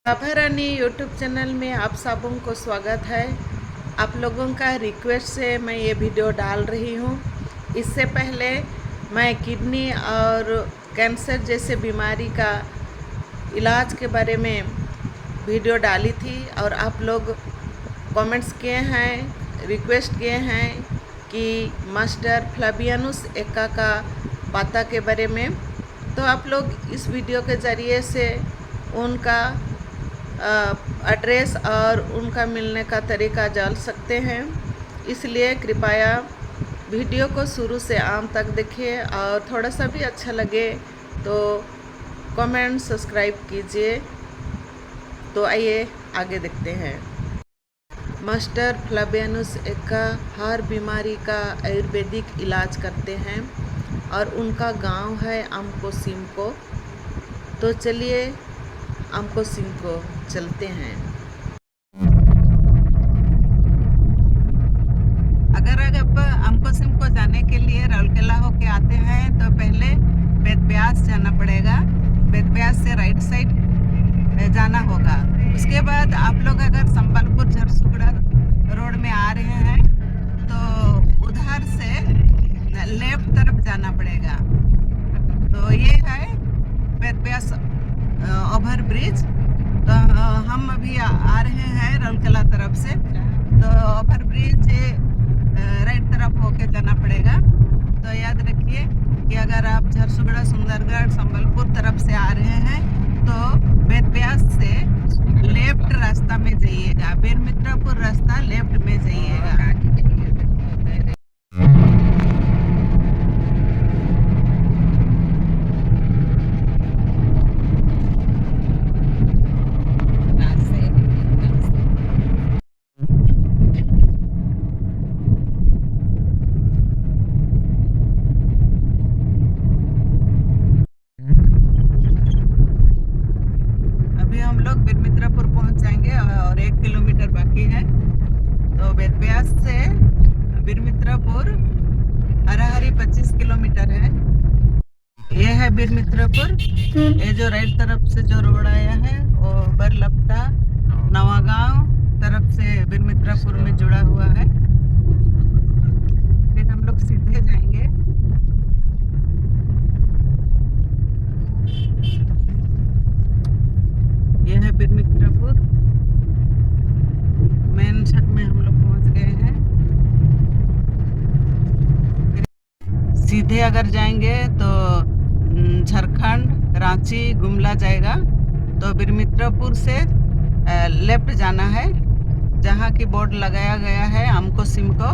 आभारानी YouTube channel में आप सबों को स्वागत है। आप लोगों का रिक्वेस्ट से मैं ये वीडियो डाल रही हूँ। इससे पहले मैं किडनी और कैंसर जैसे बीमारी का इलाज के बारे में वीडियो डाली थी और आप लोग कमेंट्स किए हैं, रिक्वेस्ट किए हैं कि मास्टर फ्लावियानुस एक्का का पाता के बारे में। तो आप लोग इस वीडियो के ज़रिए से उनका एड्रेस और उनका मिलने का तरीका जान सकते हैं। इसलिए कृपया वीडियो को शुरू से अंत तक देखिए और थोड़ा सा भी अच्छा लगे तो कमेंट सब्सक्राइब कीजिए। तो आइए आगे देखते हैं। मास्टर फ्लावियानुस एक्का हर बीमारी का आयुर्वेदिक इलाज करते हैं और उनका गांव है अम्कोसिमको। तो चलिए अम्कोसिमको चलते हैं। अगर आप अम्कोसिमको जाने के लिए राउरकेला होके आते हैं तो पहले बेतब्यास जाना पड़ेगा। बेतब्यास से राइट साइड जाना होगा। उसके बाद आप लोग अगर संबलपुर झरसुगड़ा रोड में आ रहे हैं तो उधर से लेफ्ट तरफ जाना पड़ेगा। तो ये है बेतब्यास ओवर ब्रिज। तो हम अभी आ रहे हैं राउरकेला तरफ से। तो ओवर ब्रिज राइट तरफ होके जाना पड़ेगा। तो याद रखिए कि अगर आप झरसुगड़ा सुंदरगढ़ संबलपुर तरफ से आ रहे हैं तो बेतब्यास से लेफ्ट रास्ता में जाइएगा। बीरमित्रापुर रास्ता लेफ्ट में जाइएगा। हम लोग बीरमित्रापुर पहुंच जाएंगे और 1 किलोमीटर बाकी है। तो बेतब्यास से बीरमित्रापुर हराहरी 25 किलोमीटर है। ये है बीरमित्रापुर। ये जो राइट तरफ से जो रोड आया है वो बरलपटा नवागांव तरफ से बीरमित्रापुर में जुड़ा हुआ है। फिर हम लोग सीधे जाएंगे। यह है बीरमित्रापुर। मेन छत में हम लोग पहुंच गए हैं। सीधे अगर जाएंगे तो झारखंड रांची गुमला जाएगा। तो बीरमित्रापुर से लेफ्ट जाना है। जहाँ की बोर्ड लगाया गया है अम्कोसिमको,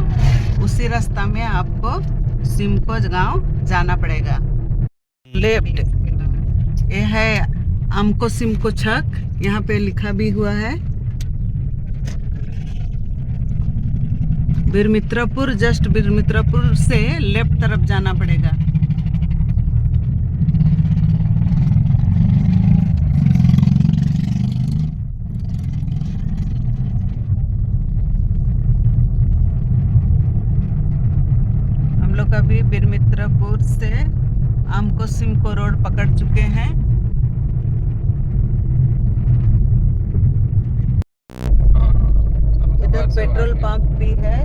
उसी रास्ता में आपको सिमको गांव जाना पड़ेगा। लेफ्ट ये है अम्कोसिमको छक, यहाँ पे लिखा भी हुआ है। बीरमित्रापुर जस्ट बीरमित्रापुर से लेफ्ट तरफ जाना पड़ेगा। हम लोग अभी बीरमित्रापुर से अम्कोसिमको रोड पकड़ चुके हैं। पेट्रोल पंप भी है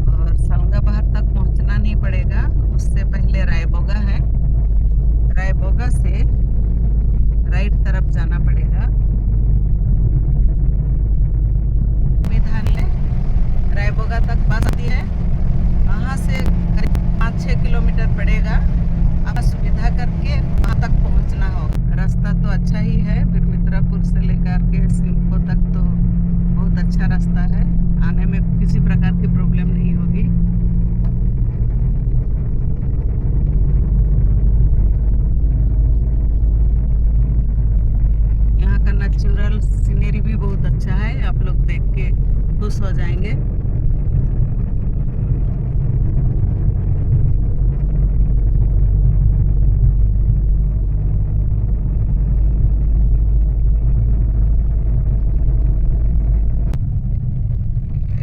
और सालंगाबाद तक पहुंचना नहीं पड़ेगा। उससे पहले रायबोगा है। रायबोगा से राइट तरफ जाना पड़ेगा। रायबोगा तक बस आती है। वहाँ से करीब 5-6 किलोमीटर पड़ेगा। आप सुविधा करके वहाँ तक पहुँचना होगा। रास्ता तो अच्छा ही है। बीरमित्रापुर से लेकर के सिमको तक तो बहुत अच्छा रास्ता है। आने में किसी प्रकार की प्रॉब्लम नहीं होगी। यहाँ का नेचुरल सीनरी भी बहुत अच्छा है। आप लोग देख के खुश हो जाएंगे।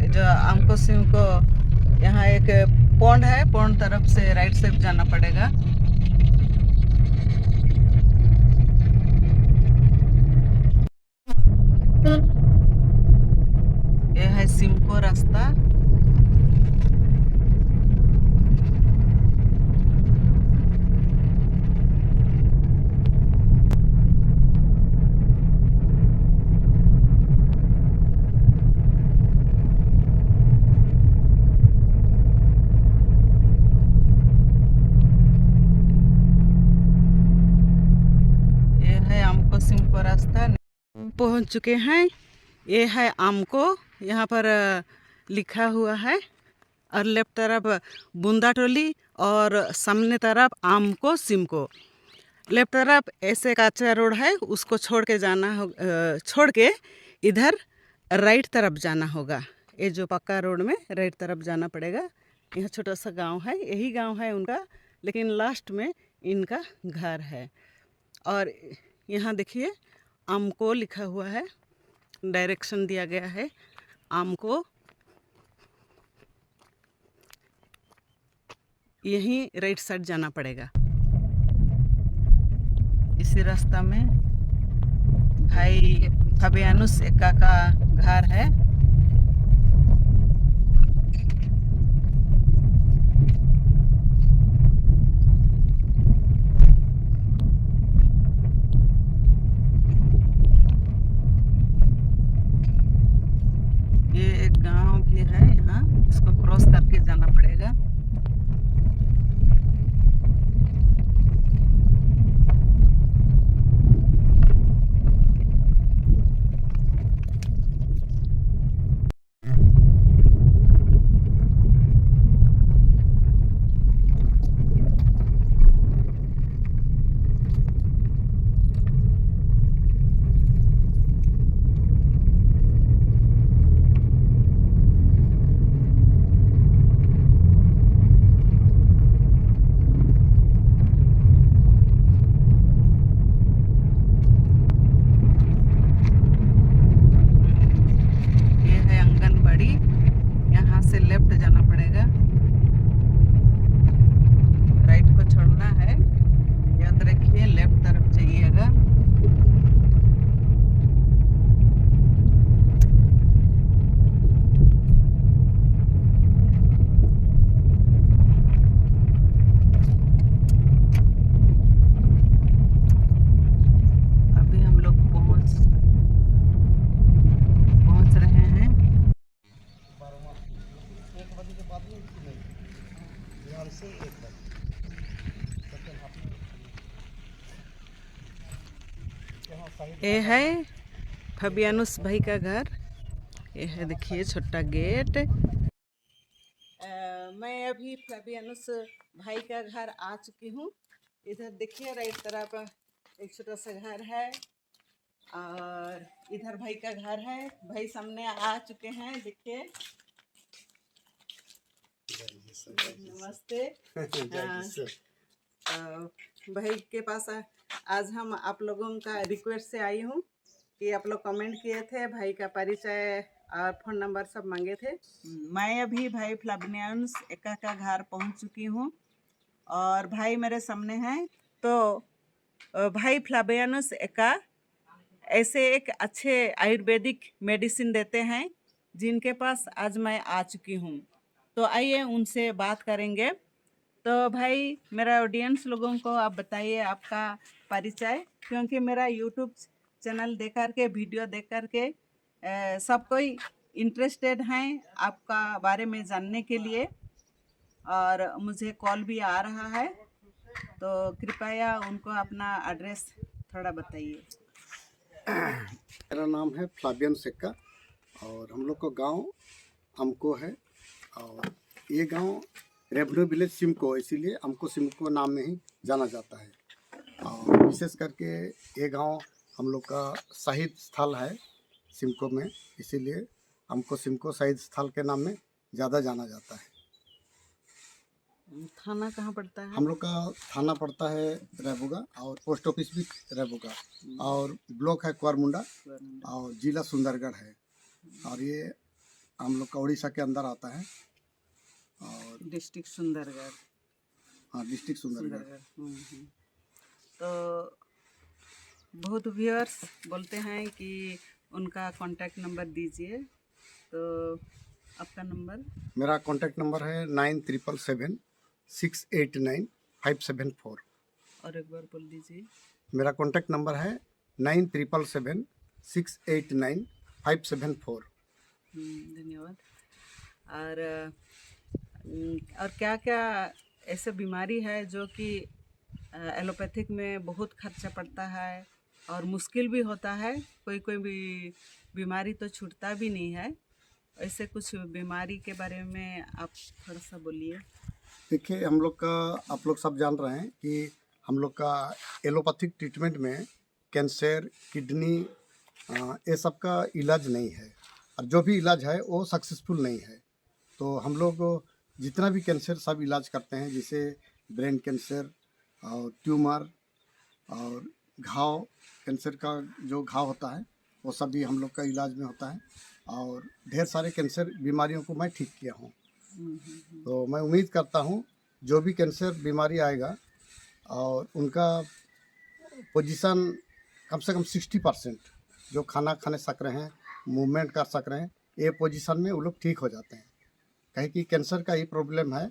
जो अम्कोसिमको यहाँ एक पौंड है, पौंड तरफ से राइट साइड जाना पड़ेगा। रास्ता। ये है आमको सिमको रास्ता। पहुंच चुके हैं। ये है आमको, यहाँ पर लिखा हुआ है, और लेफ्ट तरफ बूंदा टोली और सामने तरफ आमको सिमको। लेफ्ट तरफ ऐसे कच्चा रोड है, उसको छोड़ के जाना हो, छोड़ के इधर राइट तरफ जाना होगा। ये जो पक्का रोड में राइट तरफ जाना पड़ेगा। यहाँ छोटा सा गांव है, यही गांव है उनका, लेकिन लास्ट में इनका घर है। और यहाँ देखिए आमको लिखा हुआ है, डायरेक्शन दिया गया है आमको। यहीं राइट साइड जाना पड़ेगा। इसी रास्ता में भाई फबियानुस एक्का का घर है। ये एक गांव भी है यहाँ, इसको क्रॉस करके जाना पड़ेगा। ये है आंगनबाड़ी, यहाँ से लेफ्ट जाना पड़ेगा, राइट को छोड़ना है। याद रखिए लेफ्ट तरफ जाइएगा। अभी हम लोग पहुंच रहे हैं। ये है फबियानुस भाई का घर। ये है देखिए छोटा गेट। मैं अभी फबियानुस भाई का घर आ चुकी हूँ। इधर देखिए राइट तरफ एक छोटा सा घर है, और इधर भाई का घर है। भाई सामने आ चुके हैं, देखिए। नमस्ते। भाई के पास आज हम आप लोगों का रिक्वेस्ट से आई हूँ कि आप लोग कमेंट किए थे, भाई का परिचय और फ़ोन नंबर सब मांगे थे। मैं अभी भाई फ्लाबियानुस एक्का का घर पहुँच चुकी हूँ, और भाई मेरे सामने हैं। तो भाई फ्लाबियानुस एक्का ऐसे एक अच्छे आयुर्वेदिक मेडिसिन देते हैं, जिनके पास आज मैं आ चुकी हूँ। तो आइए उनसे बात करेंगे। तो भाई मेरा ऑडियंस लोगों को आप बताइए आपका परिचय, क्योंकि मेरा यूट्यूब चैनल देख कर के, वीडियो देख कर के सब कोई इंटरेस्टेड हैं आपका बारे में जानने के लिए, और मुझे कॉल भी आ रहा है। तो कृपया उनको अपना एड्रेस थोड़ा बताइए। मेरा नाम है फ्लाबियानुस एक्का, और हम लोग का गांव आमको है, और ये गांव रेवन्यू विलेज सिमको, इसीलिए आमको सिमको नाम में ही जाना जाता है। और विशेष करके ये गांव हम लोग का शहीद स्थल है सिमको में, इसीलिए आमको सिमको शहीद स्थल के नाम में ज़्यादा जाना जाता है। थाना कहाँ पड़ता है? हम लोग का थाना पड़ता है रेबुगा, और पोस्ट ऑफिस भी रेबुगा, और ब्लॉक है कुआरमुंडा, और जिला सुंदरगढ़ है। और ये हम लोग का उड़ीसा के अंदर आता है, और डिस्ट्रिक्ट सुंदरगढ़। हाँ, डिस्ट्रिक्ट सुंदरगढ़। तो बहुत व्यूअर्स बोलते हैं कि उनका कांटेक्ट नंबर दीजिए। तो आपका नंबर? मेरा कॉन्टैक्ट नंबर है 9777 689 574। और एक बार बोल दीजिए। मेरा कॉन्टैक्ट नंबर है 9777 689 574। धन्यवाद। और और क्या क्या ऐसे बीमारी है जो कि एलोपैथिक में बहुत खर्चा पड़ता है और मुश्किल भी होता है, कोई कोई भी बीमारी तो छूटता भी नहीं है, ऐसे कुछ बीमारी के बारे में आप थोड़ा सा बोलिए। देखिए, हम लोग का, आप लोग सब जान रहे हैं कि हम लोग का एलोपैथिक ट्रीटमेंट में कैंसर, किडनी, ये सब का इलाज नहीं है, और जो भी इलाज है वो सक्सेसफुल नहीं है। तो हम लोग जितना भी कैंसर सब इलाज करते हैं, जैसे ब्रेन कैंसर और ट्यूमर और घाव, कैंसर का जो घाव होता है वो सब भी हम लोग का इलाज में होता है, और ढेर सारे कैंसर बीमारियों को मैं ठीक किया हूँ। तो मैं उम्मीद करता हूँ जो भी कैंसर बीमारी आएगा और उनका पोजीशन कम से कम 60% जो खाना खाने सक रहे हैं, मूवमेंट कर सक रहे हैं, ये पोजीशन में वो लोग ठीक हो जाते हैं। कहीं कि कैंसर का ये प्रॉब्लम है,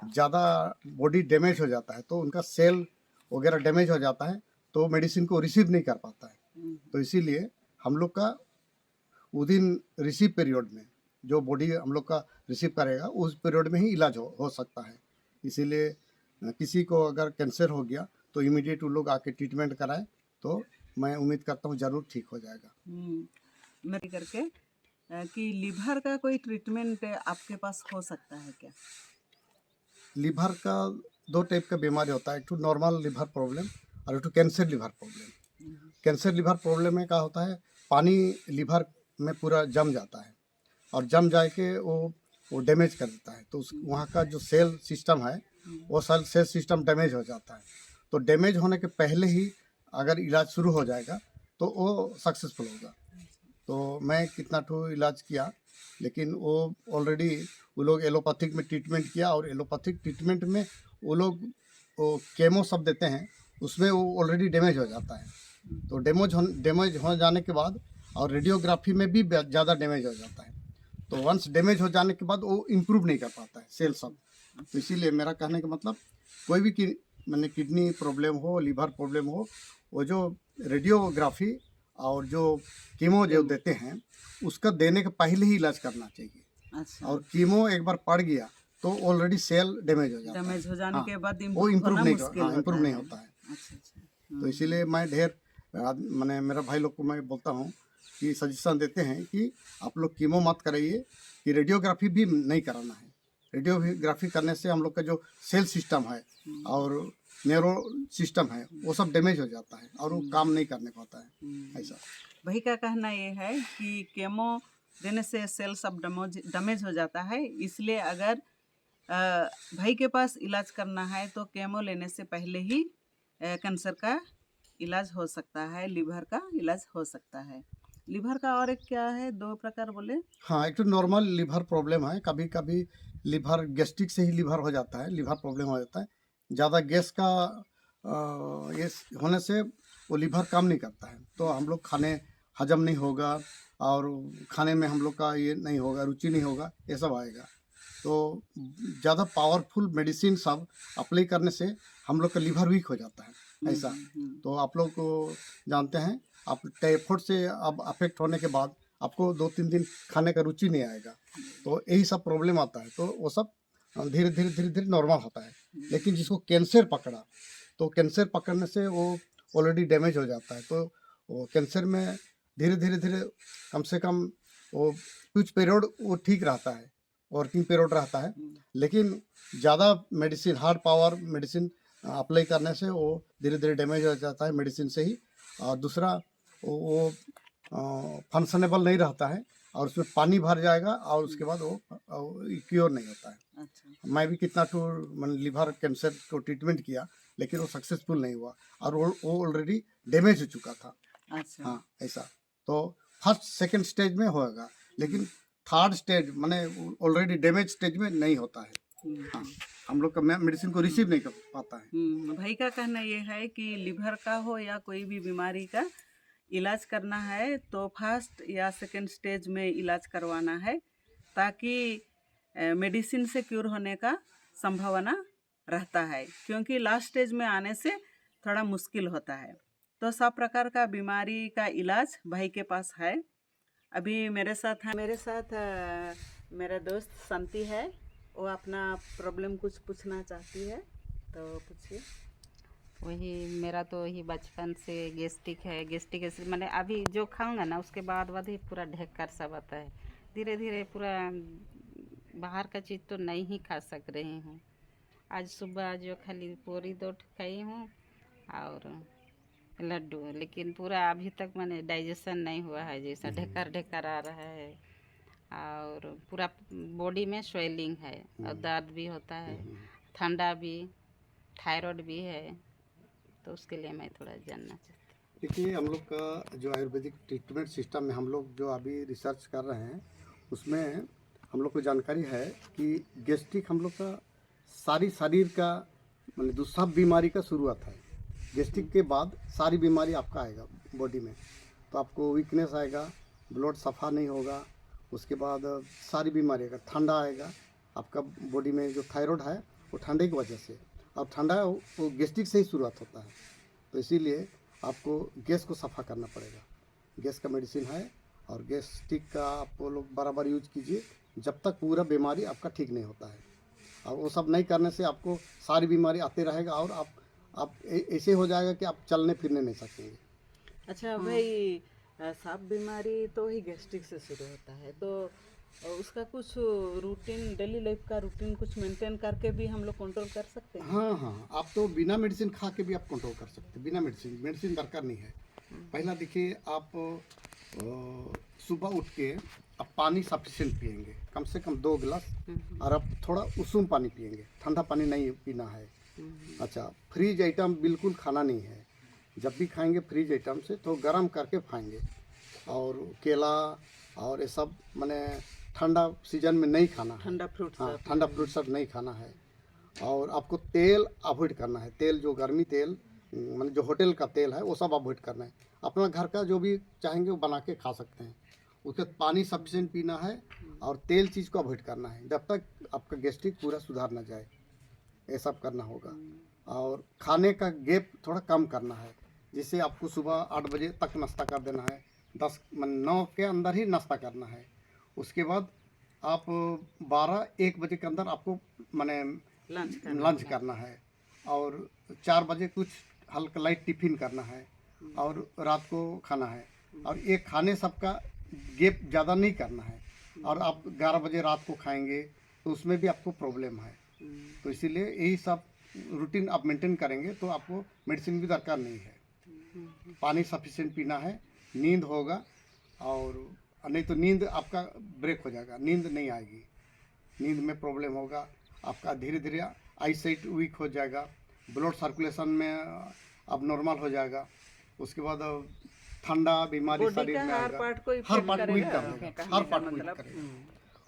ज़्यादा बॉडी डैमेज हो जाता है तो उनका सेल वगैरह डैमेज हो जाता है, तो मेडिसिन को रिसीव नहीं कर पाता है। तो इसीलिए हम लोग का विदिन रिसीव पीरियड में जो बॉडी हम लोग का रिसीव करेगा उस पीरियड में ही इलाज हो सकता है। इसीलिए किसी को अगर कैंसर हो गया तो इमीडिएट वो लोग आके ट्रीटमेंट कराए, तो मैं उम्मीद करता हूँ ज़रूर ठीक हो जाएगा। मेरी करके कि लीवर का कोई ट्रीटमेंट आपके पास हो सकता है क्या? लीवर का दो टाइप का बीमारी होता है, एक तो नॉर्मल लीवर प्रॉब्लम और एक तो cancer liver problem. Cancer liver problem में क्या होता है, पानी लीवर में पूरा जम जाता है और जम जाए के वो डैमेज कर देता है, तो उस वहाँ का जो सेल सिस्टम है वो सेल सिस्टम डैमेज हो जाता है। तो डैमेज होने के पहले ही अगर इलाज शुरू हो जाएगा तो वो सक्सेसफुल होगा। तो मैं कितना तो इलाज किया, लेकिन वो ऑलरेडी वो लोग एलोपैथिक में ट्रीटमेंट किया, और एलोपैथिक ट्रीटमेंट में वो लोग वो केमो सब देते हैं, उसमें वो ऑलरेडी डैमेज हो जाता है। तो डैमेज हो जाने के बाद और रेडियोग्राफी में भी ज़्यादा डैमेज हो जाता है। तो वंस डैमेज हो जाने के बाद वो इम्प्रूव नहीं कर पाता है सेल सब। तो इसीलिए मेरा कहने का मतलब, कोई भी मैंने किडनी प्रॉब्लम हो, लीवर प्रॉब्लम हो, वो जो रेडियोग्राफी और जो कीमो जो देते हैं उसका देने के पहले ही इलाज करना चाहिए। अच्छा। और कीमो एक बार पड़ गया तो ऑलरेडी सेल डैमेज हो जाता है। डैमेज हो जाने के बाद वो इम्प्रूव नहीं मुश्किल इम्प्रूव नहीं होता है। अच्छा। तो इसीलिए मैं ढेर मैंने मेरा भाई लोग को मैं बोलता हूँ कि सजेशन देते हैं कि आप लोग कीमो मत कराइए, कि रेडियोग्राफी भी नहीं कराना है। रेडियोग्राफी करने से हम लोग का जो सेल सिस्टम है और न्यूरो सिस्टम है वो सब डैमेज हो जाता है और वो काम नहीं करने पाता है। ऐसा भाई का कहना ये है कि केमो देने से सेल सब डैमेज हो जाता है, इसलिए अगर भाई के पास इलाज करना है तो केमो लेने से पहले ही कैंसर का इलाज हो सकता है, लीवर का इलाज हो सकता है। लीवर का और एक क्या है, दो प्रकार बोले? हाँ, एक तो नॉर्मल लीवर प्रॉब्लम है, कभी कभी लीवर गैस्ट्रिक से ही लीवर हो जाता है, लीवर प्रॉब्लम हो जाता है। ज़्यादा गैस का ये होने से वो लीवर काम नहीं करता है, तो हम लोग खाने हजम नहीं होगा और खाने में हम लोग का ये नहीं होगा, रुचि नहीं होगा, ये सब आएगा। तो ज़्यादा पावरफुल मेडिसिन सब अप्लाई करने से हम लोग का लीवर वीक हो जाता है। ऐसा तो आप लोग को जानते हैं, आप टाइफाइड से अब अफेक्ट होने के बाद आपको 2-3 दिन खाने का रुचि नहीं आएगा, तो यही सब प्रॉब्लम आता है। तो वो सब धीरे धीरे नॉर्मल होता है। लेकिन जिसको कैंसर पकड़ा, तो कैंसर पकड़ने से वो ऑलरेडी डैमेज हो जाता है, तो वो कैंसर में धीरे धीरे कम से कम वो कुछ पीरियड वो ठीक रहता है, वर्किंग पीरियड रहता है, लेकिन ज़्यादा medicine, hard power medicine apply करने से वो धीरे धीरे डैमेज हो जाता है मेडिसिन से ही। और दूसरा वो फंक्शनेबल नहीं रहता है और उसमें पानी भर जाएगा और उसके बाद वो क्योर नहीं होता है। अच्छा। मैं भी कितना तो मैंने लीवर कैंसर को ट्रीटमेंट किया, लेकिन वो सक्सेसफुल नहीं हुआ और वो ऑलरेडी डैमेज हो चुका था। अच्छा। हाँ, ऐसा। तो फर्स्ट सेकंड स्टेज में होगा, लेकिन थर्ड स्टेज माने ऑलरेडी डैमेज स्टेज में नहीं होता है। हाँ, हम लोग का मेडिसिन को रिसीव नहीं कर पाता है। भाई का कहना ये है कि लीवर का हो या कोई भी बीमारी का इलाज करना है तो फर्स्ट या सेकंड स्टेज में इलाज करवाना है, ताकि मेडिसिन से क्योर होने का संभावना रहता है, क्योंकि लास्ट स्टेज में आने से थोड़ा मुश्किल होता है। तो सब प्रकार का बीमारी का इलाज भाई के पास है। अभी मेरे साथ मेरा दोस्त शांति है, वो अपना प्रॉब्लम कुछ पूछना चाहती है, तो पूछिए। वही मेरा तो वही बचपन से गेस्टिक है। गेस्टिक एसिड मैंने अभी जो खाऊंगा ना उसके बाद ही पूरा ढेकर सब आता है। धीरे धीरे पूरा बाहर का चीज़ तो नहीं ही खा सक रही हूँ। आज सुबह जो खाली पूरी 2 खाई हूँ और लड्डू, लेकिन पूरा अभी तक मैंने डाइजेशन नहीं हुआ है। जैसा ढेकर ढेकर आ रहा है और पूरा बॉडी में स्वेलिंग है और दर्द भी होता है, ठंडा भी, थायराइड भी है। तो उसके लिए मैं थोड़ा जानना चाहती हूँ। देखिए, हम लोग का जो आयुर्वेदिक ट्रीटमेंट सिस्टम में हम लोग जो अभी रिसर्च कर रहे हैं, उसमें हम लोग को जानकारी है कि गैस्ट्रिक हम लोग का सारी शरीर का मतलब सब बीमारी का शुरुआत है। गैस्ट्रिक के बाद सारी बीमारी आपका आएगा बॉडी में। तो आपको वीकनेस आएगा, ब्लड सफ़ा नहीं होगा, उसके बाद सारी बीमारी आएगा, ठंडा आएगा आपका बॉडी में। जो थायराइड है वो ठंडे की वजह से, और ठंडा वो गैस्ट्रिक से ही शुरुआत होता है। तो इसीलिए आपको गैस को सफ़ा करना पड़ेगा। गैस का मेडिसिन है, और गैस्ट्रिक का आप लोग बराबर यूज कीजिए जब तक पूरा बीमारी आपका ठीक नहीं होता है। और वो सब नहीं करने से आपको सारी बीमारी आते रहेगा, और आप ऐसे हो जाएगा कि आप चलने फिरने नहीं सकेंगे। अच्छा भाई, सांप बीमारी तो ही गैस्ट्रिक से शुरू होता है, तो उसका कुछ रूटीन, डेली लाइफ का रूटीन कुछ मेंटेन करके भी हम लोग कंट्रोल कर सकते हैं? हाँ, आप तो बिना मेडिसिन खा के भी आप कंट्रोल कर सकते हैं। बिना मेडिसिन दरकार नहीं है। पहला देखिए, आप सुबह उठ के आप पानी सफिशिएंट पिएंगे, कम से कम 2 गिलास, और आप थोड़ा उषुम पानी पिएंगे, ठंडा पानी नहीं पीना है। अच्छा, फ्रीज आइटम बिल्कुल खाना नहीं है। जब भी खाएंगे फ्रीज आइटम से तो गर्म करके खाएंगे, और केला और ये सब मैंने ठंडा सीजन में नहीं खाना है। ठंडा फ्रूट हाँ, ठंडा फ्रूट सब नहीं खाना है। और आपको तेल अवॉइड करना है। तेल जो गर्मी तेल मतलब जो होटल का तेल है वो सब अवॉइड करना है। अपना घर का जो भी चाहेंगे वो बना के खा सकते हैं। उसके पानी सफिशिएंट पीना है, और तेल चीज़ को अवॉइड करना है जब तक आपका गैस्ट्रिक पूरा सुधार ना जाए। ये सब करना होगा। और खाने का गैप थोड़ा कम करना है, जिससे आपको सुबह 8 बजे तक नाश्ता कर देना है, 9 के अंदर ही नाश्ता करना है। उसके बाद आप 12-1 बजे के अंदर आपको माने लंच करना है, और 4 बजे कुछ हल्का लाइट टिफिन करना है, और रात को खाना है। और ये खाने सबका गैप ज़्यादा नहीं करना है। और आप 11 बजे रात को खाएंगे तो उसमें भी आपको प्रॉब्लम है। तो इसीलिए यही सब रूटीन आप मेंटेन करेंगे तो आपको मेडिसिन भी दरकार नहीं है। पानी सफिशिएंट पीना है, नींद होगा, और नहीं तो नींद आपका ब्रेक हो जाएगा, नींद नहीं आएगी, नींद में प्रॉब्लम होगा आपका। धीरे धीरे आई साइट वीक हो जाएगा, ब्लड सर्कुलेशन में अब नॉर्मल हो जाएगा। उसके बाद ठंडा बीमारी शरीर में हर पार्ट को हर पार्ट वीक कर देगा, हर पार्ट वीक मतलब करेगा।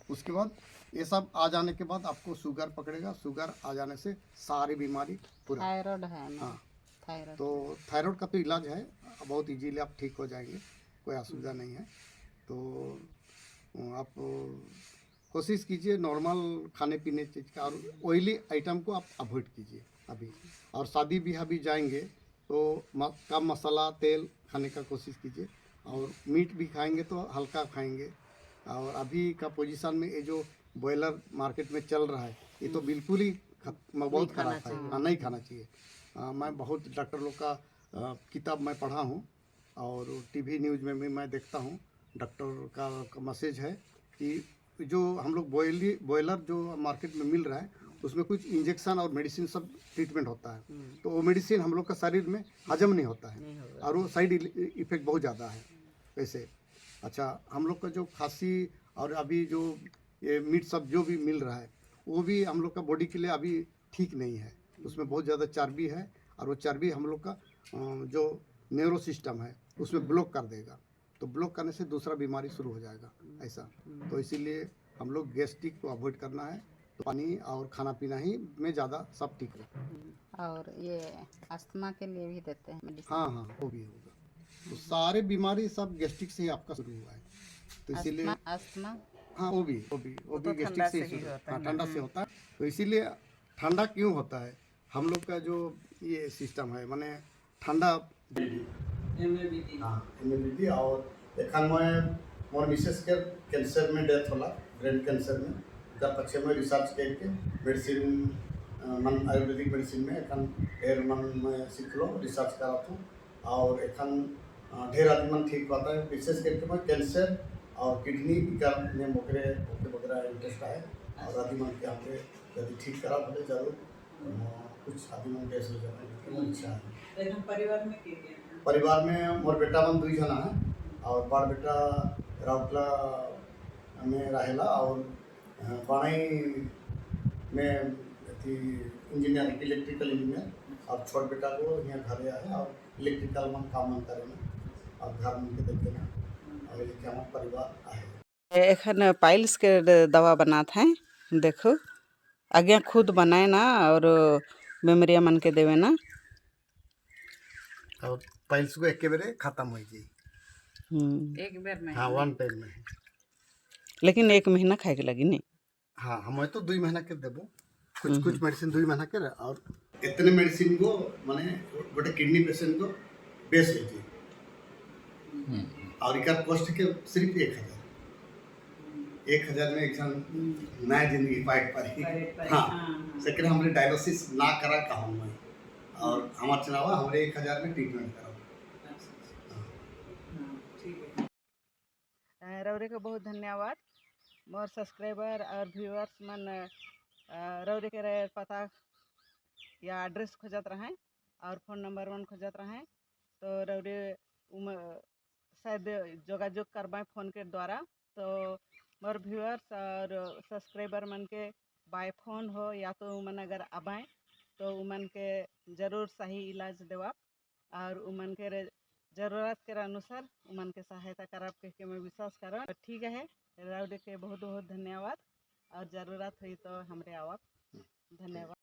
उसके बाद ये सब आ जाने के बाद आपको शुगर पकड़ेगा। शुगर आ जाने से सारी बीमारी पूरा। थायराइड है ना? हाँ, थायराइड तो थायराइड का तो इलाज है, बहुत इजीली आप ठीक हो जाएंगे, कोई असुविधा नहीं है। तो आप कोशिश कीजिए नॉर्मल खाने पीने चीज़ का, और ऑयली आइटम को आप अवॉइड कीजिए अभी। और शादी ब्याह भी जाएंगे तो कम मसाला तेल खाने का कोशिश कीजिए, और मीट भी खाएंगे तो हल्का खाएंगे। और अभी का पोजीशन में ये जो बॉयलर मार्केट में चल रहा है, ये तो बिल्कुल ही बहुत खराब है। हाँ, नहीं खाना चाहिए। मैं बहुत डॉक्टर लोग का किताब मैं पढ़ा हूँ, और टीवी न्यूज़ में भी मैं देखता हूँ। डॉक्टर का मैसेज है कि जो हम लोग बॉयलर जो मार्केट में मिल रहा है उसमें कुछ इंजेक्शन और मेडिसिन सब ट्रीटमेंट होता है। तो वो मेडिसिन हम लोग का शरीर में हजम नहीं होता है, और वो साइड इफेक्ट बहुत ज़्यादा है वैसे। अच्छा, हम लोग का जो खांसी और अभी जो ये मीट सब जो भी मिल रहा है वो भी हम लोग का बॉडी के लिए अभी ठीक नहीं है। उसमें बहुत ज़्यादा चर्बी है, और वो चर्बी हम लोग का जो न्यूरो सिस्टम है उसमें ब्लॉक कर देगा। तो ब्लॉक करने से दूसरा बीमारी शुरू हो जाएगा ऐसा। तो इसीलिए हम लोग गैस्ट्रिक को अवॉइड करना है, तो पानी और खाना पीना ही में ज़्यादा सब ठीक रहे। और ये अस्थमा के लिए भी देते हैं मेडिसिन? हाँ, वो भी होगा। तो सारे बीमारी सब गैस्ट्रिक से ही आपका शुरू हुआ है। तो इसीलिए अस्थमा हाँ वो भी तो गैस्ट्रिक ठंडा से से ही ही होता हाँ है ठंडा से होता है। तो इसीलिए ठंडा क्यों होता है, हम लोग का जो ये सिस्टम है माने ठंडा हाँ इम्यूनिटी। और एखन में मोर मिसेस के कैंसर में डेथ होला, ब्रेन कैंसर में, जब पक्षे में रिसर्च करके मेडिसिन मन आयुर्वेदिक मेडिसिन में एखन ढेर मन में सीखलो रिसर्च करा था। और एखन ढेर आदमी मन ठीक होता है, विशेष करके मैं कैंसर और किडनी विकार में वगैरह इंटरेस्ट है। और आदमी मन के हमके यदि ठीक करा बोले जरूर कुछ आदमी मन कैसे हो जाए की इच्छा है। परिवार में मोर बेटा मन 2 जना है और बड़ बेटा राउरकेला में रहेला और बाणाई में अथी इंजीनियर इलेक्ट्रिकल इंजीनियर। और छोट बेटा को यहाँ घर है और इलेक्ट्रिकल में काम मन करे और घर में के देखे ना और ये क्या हमारा परिवार है। एखन पाइल्स के दवा बनात हैं, देखो आगे खुद बनाए ना और बेमरिया मन के देवे ना। और पाइल्स को एक बेरे खत्म हो जाए एक बार में। हाँ वन टाइम में। लेकिन 1 महीना खाए के लगी नहीं। हाँ हमें तो 2 महीना के देबो, कुछ मेडिसिन 2 महीना के। और इतने मेडिसिन को माने गोटे किडनी पेशेंट को बेस होती और इनका कॉस्ट के सिर्फ 1000 में एक नया जिंदगी पाइट पारी। हाँ सेकंड हमारे डायलिसिस ना करा कहूँ मैं और हमारे चलावा हमारे 1000 में ट्रीटमेंट करा। रौरे को बहुत धन्यवाद। मोर सब्सक्राइबर और व्यूअर्स मन रौरे के पता या एड्रेस खोजत रहें और फ़ोन नंबर मन खोजत रहें तो रौरे शायद जोगाजोग करवाएं फ़ोन के द्वारा। तो मोर व्यूअर्स और सब्सक्राइबर मन के बाय फ़ोन हो या तो उमन अगर आबाएँ तो उमन के ज़रूर सही इलाज देवा और उमन के जरूरत के अनुसार उमन के सहायता करब के मैं विश्वास करब। तो ठीक है, रौरे के बहुत बहुत धन्यवाद और ज़रूरत हुई तो हमरे आवब। धन्यवाद।